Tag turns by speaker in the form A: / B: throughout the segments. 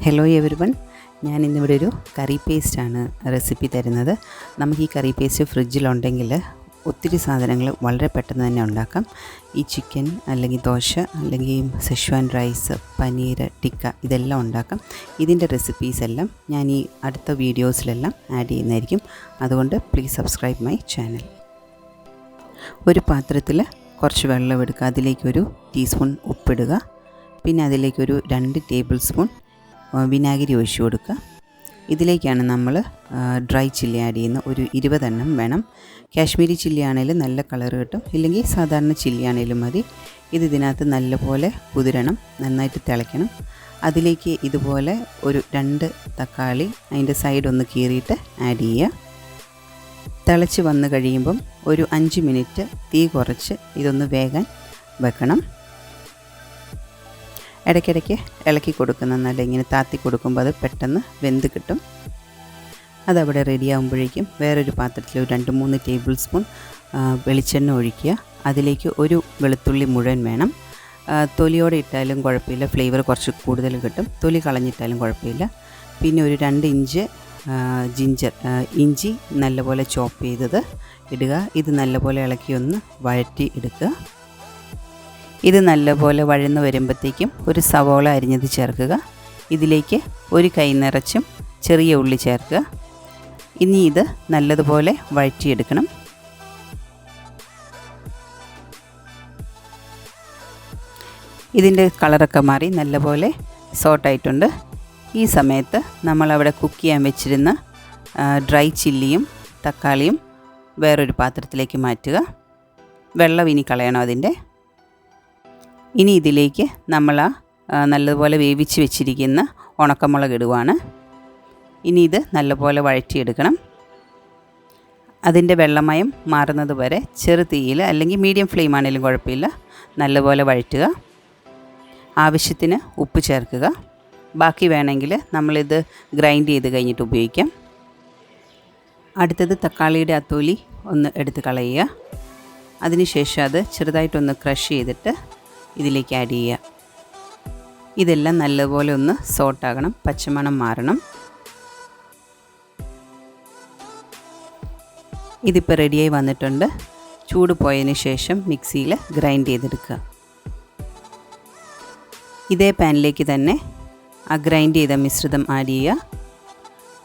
A: Hello everyone, ഞാൻ ഇന്നിവിടെ ഒരു കറി പേസ്റ്റാണ് റെസിപ്പി തരുന്നത്. നമുക്ക് ഈ കറി പേസ്റ്റ് ഫ്രിഡ്ജിലുണ്ടെങ്കിൽ ഒത്തിരി സാധനങ്ങൾ വളരെ പെട്ടെന്ന് തന്നെ ഉണ്ടാക്കാം. ഈ ചിക്കൻ അല്ലെങ്കിൽ ദോശ അല്ലെങ്കിൽ സെഷ്വാൻ റൈസ്, പനീർ ടിക്ക ഇതെല്ലാം ഉണ്ടാക്കാം. ഇതിൻ്റെ റെസിപ്പീസ് എല്ലാം ഞാൻ ഈ അടുത്ത വീഡിയോസിലെല്ലാം ആഡ് ചെയ്യുന്നതായിരിക്കും. അതുകൊണ്ട് പ്ലീസ് സബ്സ്ക്രൈബ് മൈ ചാനൽ. ഒരു പാത്രത്തിൽ കുറച്ച് വെള്ളം എടുക്കുക, അതിലേക്കൊരു ടീസ്പൂൺ ഉപ്പിടുക, പിന്നെ അതിലേക്കൊരു 2 ടേബിൾ സ്പൂൺ വിനാഗിരി ഒഴിച്ചു കൊടുക്കുക. ഇതിലേക്കാണ് നമ്മൾ ഡ്രൈ ചില്ലി ആഡ് ചെയ്യുന്ന. ഒരു 20 എണ്ണം വേണം. കാശ്മീരി ചില്ലി ആണെങ്കിലും നല്ല കളർ കിട്ടും, ഇല്ലെങ്കിൽ സാധാരണ ചില്ലി ആണെങ്കിലും മതി. ഇതിനകത്ത് നല്ലപോലെ കുതിരണം, നന്നായിട്ട് തിളയ്ക്കണം. അതിലേക്ക് ഇതുപോലെ ഒരു 2 തക്കാളി അതിൻ്റെ സൈഡൊന്ന് കീറിയിട്ട് ആഡ് ചെയ്യുക. തിളച്ച് വന്ന് കഴിയുമ്പം ഒരു 5 മിനിറ്റ് തീ കുറച്ച് ഇതൊന്ന് വേകാൻ വെക്കണം. ഇടയ്ക്കിടയ്ക്ക് ഇളക്കി കൊടുക്കുന്ന, നല്ല ഇങ്ങനെ താത്തി കൊടുക്കുമ്പോൾ അത് പെട്ടെന്ന് വെന്ത് കിട്ടും. അതവിടെ റെഡിയാകുമ്പോഴേക്കും വേറൊരു പാത്രത്തിൽ ഒരു 2-3 ടേബിൾ സ്പൂൺ വെളിച്ചെണ്ണ ഒഴിക്കുക. അതിലേക്ക് ഒരു വെളുത്തുള്ളി മുഴുവൻ വേണം. തൊലിയോടെ ഇട്ടാലും കുഴപ്പമില്ല, ഫ്ലേവർ കുറച്ച് കൂടുതൽ കിട്ടും. തൊലി കളഞ്ഞിട്ടാലും കുഴപ്പമില്ല. പിന്നെ ഒരു 2 ഇഞ്ച് ഇഞ്ചി നല്ലപോലെ ചോപ്പ് ചെയ്തത് ഇടുക. ഇത് നല്ലപോലെ ഇളക്കി ഒന്ന് വഴറ്റി എടുക്കുക. ഇത് നല്ലപോലെ വഴന്ന് വരുമ്പോഴത്തേക്കും ഒരു സവോള അരിഞ്ഞത് ചേർക്കുക. ഇതിലേക്ക് ഒരു കൈ നിറച്ചും ചെറിയ ഉള്ളി ചേർക്കുക. ഇനി ഇത് നല്ലതുപോലെ വഴറ്റിയെടുക്കണം. ഇതിൻ്റെ കളറൊക്കെ മാറി നല്ലപോലെ സോട്ടായിട്ടുണ്ട്. ഈ സമയത്ത് നമ്മളവിടെ കുക്ക് ചെയ്യാൻ വെച്ചിരുന്ന ഡ്രൈ ചില്ലിയും തക്കാളിയും വേറൊരു പാത്രത്തിലേക്ക് മാറ്റുക. വെള്ളം ഇനി കളയണം അതിൻ്റെ. ഇനി ഇതിലേക്ക് നമ്മൾ നല്ലതുപോലെ വേവിച്ച് വെച്ചിരിക്കുന്ന ഉണക്കമുളക് ഇടുവാണ്. ഇനി ഇത് നല്ലപോലെ വഴറ്റിയെടുക്കണം. അതിൻ്റെ വെള്ളമയം മാറുന്നത് വരെ ചെറു തീയിൽ അല്ലെങ്കിൽ മീഡിയം ഫ്ലെയിം ആണെങ്കിലും കുഴപ്പമില്ല, നല്ലപോലെ വഴറ്റുക. ആവശ്യത്തിന് ഉപ്പ് ചേർക്കുക. ബാക്കി വേണമെങ്കിൽ നമ്മളിത് ഗ്രൈൻഡ് ചെയ്ത് കഴിഞ്ഞിട്ട് ഉപയോഗിക്കാം. അടുത്തത് തക്കാളിയുടെ ആ തൊലി ഒന്ന് എടുത്ത് കളയുക. അതിനുശേഷം അത് ചെറുതായിട്ടൊന്ന് ക്രഷ് ചെയ്തിട്ട് ഇതിലേക്ക് ആഡ് ചെയ്യുക. ഇതെല്ലാം നല്ലപോലെ ഒന്ന് സോട്ടാകണം, പച്ചമണം മാറണം. ഇതിപ്പോൾ റെഡിയായി വന്നിട്ടുണ്ട്. ചൂട് പോയതിന് ശേഷം മിക്സിയിൽ ഗ്രൈൻഡ് ചെയ്തെടുക്കുക. ഇതേ പാനിലേക്ക് തന്നെ ആ ഗ്രൈൻഡ് ചെയ്ത മിശ്രിതം ആഡ് ചെയ്യുക.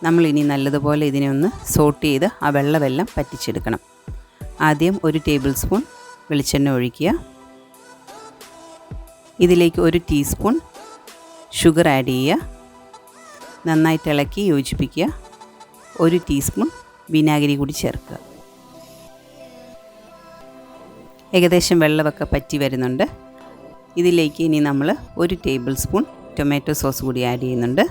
A: നമ്മളിനി നല്ലതുപോലെ ഇതിനെ ഒന്ന് സോട്ട് ചെയ്ത് ആ വെള്ളമെല്ലാം പറ്റിച്ചെടുക്കണം. ആദ്യം ഒരു ടേബിൾ സ്പൂൺ വെളിച്ചെണ്ണ ഒഴിക്കുക. ഇതിലേക്ക് 1 ടീസ്പൂൺ ഷുഗർ ആഡ് ചെയ്യുക. നന്നായിട്ട് ഇളക്കി യോജിപ്പിക്കുക. 1 ടീസ്പൂൺ വിനാഗിരി കൂടി ചേർക്കുക. ഏകദേശം വെള്ളമൊക്കെ പറ്റി വരുന്നുണ്ട്. ഇതിലേക്ക് ഇനി നമ്മൾ 1 ടേബിൾ സ്പൂൺ ടൊമാറ്റോ സോസ് കൂടി ആഡ് ചെയ്യുന്നുണ്ട്.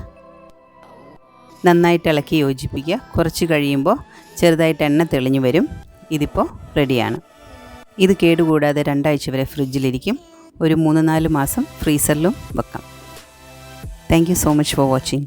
A: നന്നായിട്ട് ഇളക്കി യോജിപ്പിക്കുക. കുറച്ച് കഴിയുമ്പോൾ ചെറുതായിട്ട് എണ്ണ തെളിഞ്ഞു വരും. ഇതിപ്പോൾ റെഡിയാണ്. ഇത് കേടുകൂടാതെ 2 ആഴ്ച വരെ ഫ്രിഡ്ജിലിരിക്കും. ഒരു 3-4 മാസം ഫ്രീസറിലും വെക്കാം. Thank you so much for watching.